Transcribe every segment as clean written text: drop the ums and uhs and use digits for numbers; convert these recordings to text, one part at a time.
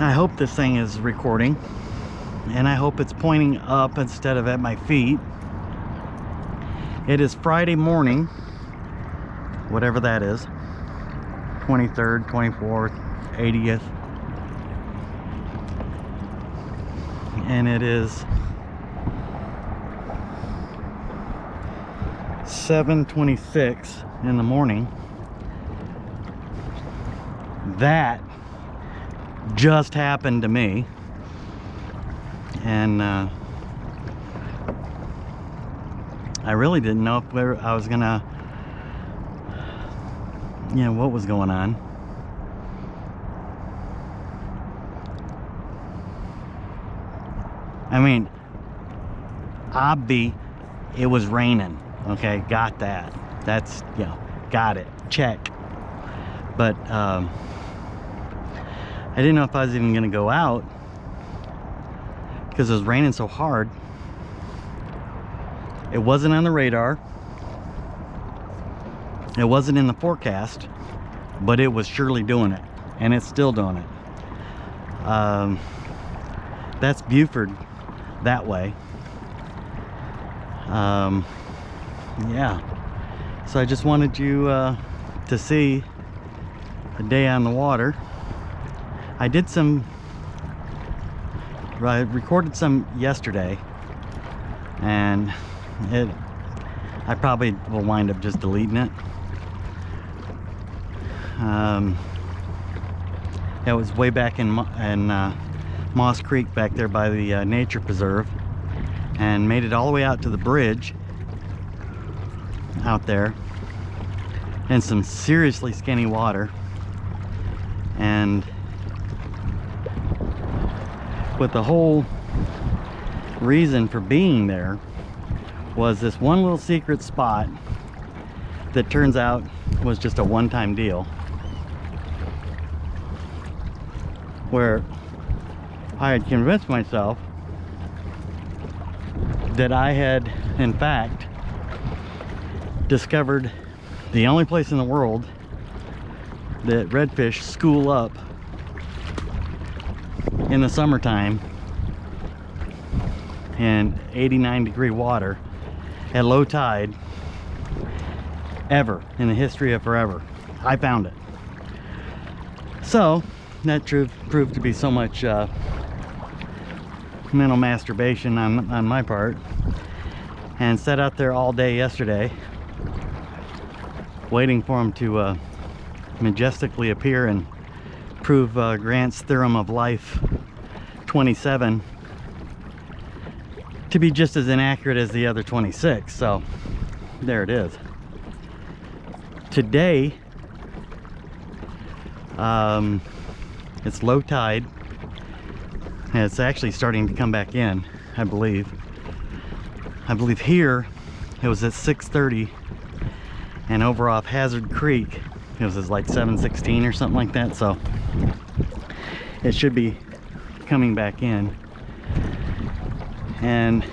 I hope this thing is recording, and I hope it's pointing up instead of at my feet. It is Friday morning, whatever that is, 23rd, 24th, 80th, and it is 7:26 in the morning. That just happened to me, and I really didn't know if I was gonna, what was going on. I mean, it was raining. Okay, got that. That's, got it. Check. But I didn't know if I was even gonna go out because it was raining so hard. It wasn't on the radar. It wasn't in the forecast, but it was surely doing it, and it's still doing it. That's Buford that way. Yeah, so I just wanted you to see a day on the water. I recorded some yesterday, and I probably will wind up just deleting it. It was way back in Moss Creek back there by the nature preserve, and made it all the way out to the bridge out there in some seriously skinny water. And with the whole reason for being there was this one little secret spot that turns out was just a one-time deal, where I had convinced myself that I had in fact discovered the only place in the world that redfish school up in the summertime in 89-degree water at low tide ever in the history of forever. I found it. So that proved to be so much mental masturbation on my part, and sat out there all day yesterday waiting for him to majestically appear and prove Grant's theorem of life 27 to be just as inaccurate as the other 26. So there it is. Today it's low tide, and it's actually starting to come back in, I believe here it was at 6:30, and over off Hazard Creek it was like 7:16 or something like that. So it should be coming back in, and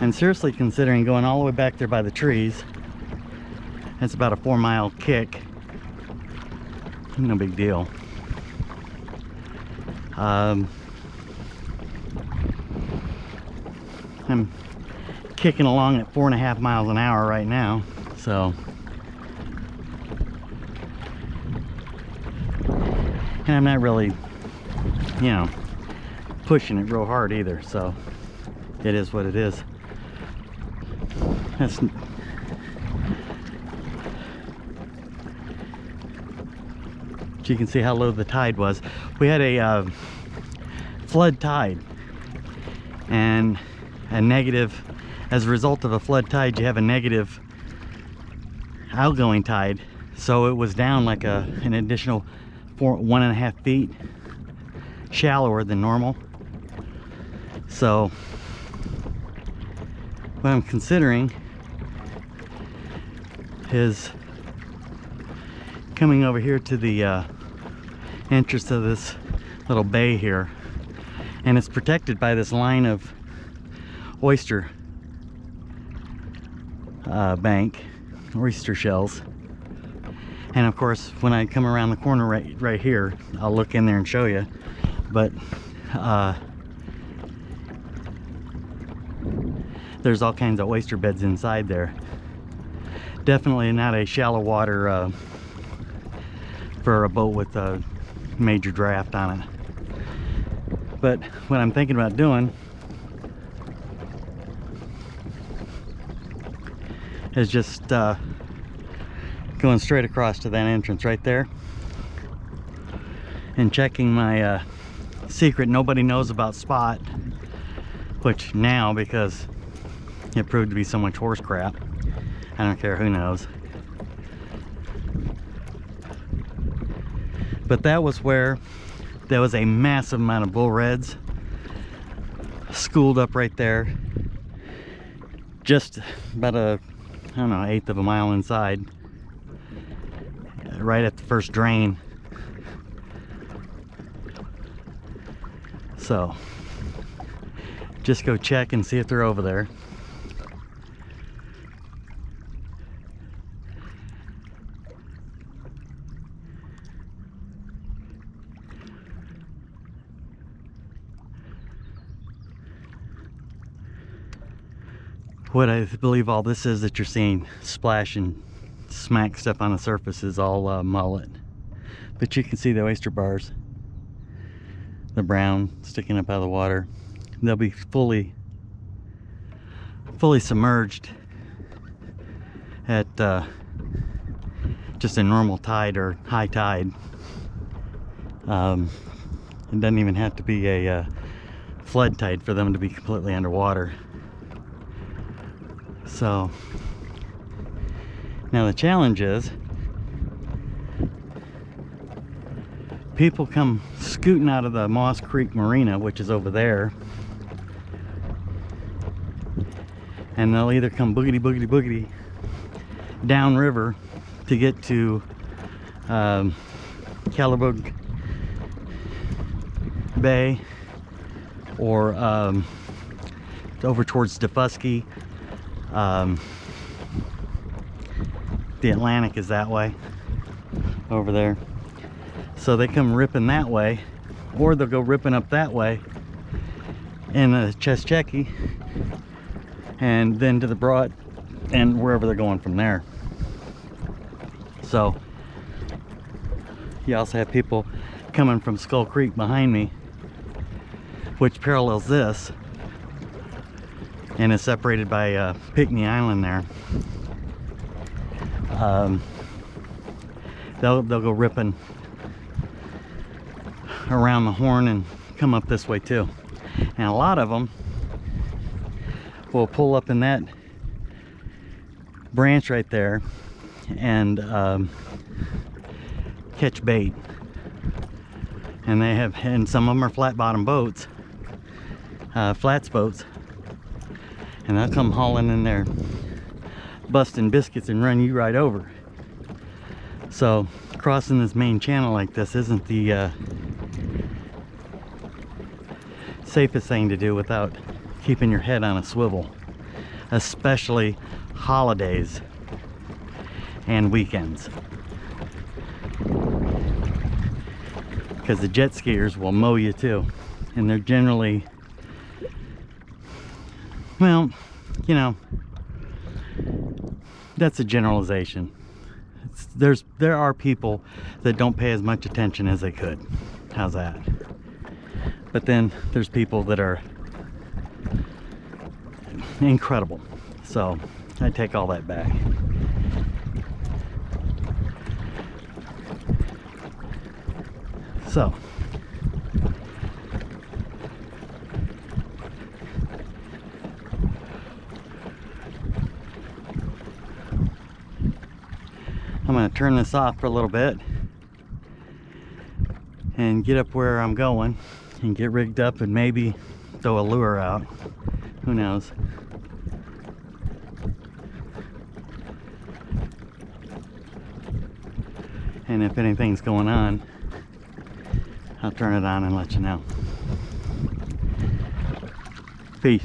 I'm seriously considering going all the way back there by the trees. It's about a 4-mile kick. No big deal. I'm kicking along at 4.5 miles an hour right now, so, and I'm not really, pushing it real hard either, so it is what it is. You can see how low the tide was. We had a flood tide, and a negative, as a result of a flood tide you have a negative outgoing tide, so it was down like an additional 1.5 feet shallower than normal. So what I'm considering is coming over here to the entrance of this little bay here, and it's protected by this line of oyster bank, oyster shells, And of course, when I come around the corner right here, I'll look in there and show you. But there's all kinds of oyster beds inside there. Definitely not a shallow water for a boat with a major draft on it. But what I'm thinking about doing is just going straight across to that entrance right there and checking my secret nobody knows about spot, which now, because it proved to be so much horse crap, I don't care who knows. But that was where there was a massive amount of bull reds schooled up right there, just about a, I don't know, 1/8 of a mile inside, right at the first drain. So just go check and see if they're over there. What I believe all this is that you're seeing splash and smack stuff on the surface is all mullet. But you can see the oyster bars, the brown sticking up out of the water. They'll be fully submerged at just a normal tide or high tide. It doesn't even have to be a flood tide for them to be completely underwater. So now the challenge is people come scooting out of the Moss Creek Marina, which is over there, and they'll either come boogity boogity boogity downriver to get to Kalabogue Bay, or over towards Daufuskie. The Atlantic is that way over there, so they come ripping that way, or they'll go ripping up that way in the Chesapeake and then to the Broad and wherever they're going from there. So you also have people coming from Skull Creek behind me, which parallels this and is separated by Pinckney Island there. They'll go ripping around the Horn and come up this way too. And a lot of them will pull up in that branch right there and catch bait. And they have, and some of them are flat bottom boats, flats boats, and they'll come hauling in there, busting biscuits and run you right over. So crossing this main channel like this isn't the safest thing to do without keeping your head on a swivel, especially holidays and weekends, because the jet skiers will mow you too, and they're generally, well, you know, that's a generalization. There are people that don't pay as much attention as they could. How's that? But then there's people that are incredible. So I take all that back. So I'm going to turn this off for a little bit and get up where I'm going and get rigged up and maybe throw a lure out. Who knows? And if anything's going on, I'll turn it on and let you know. Peace.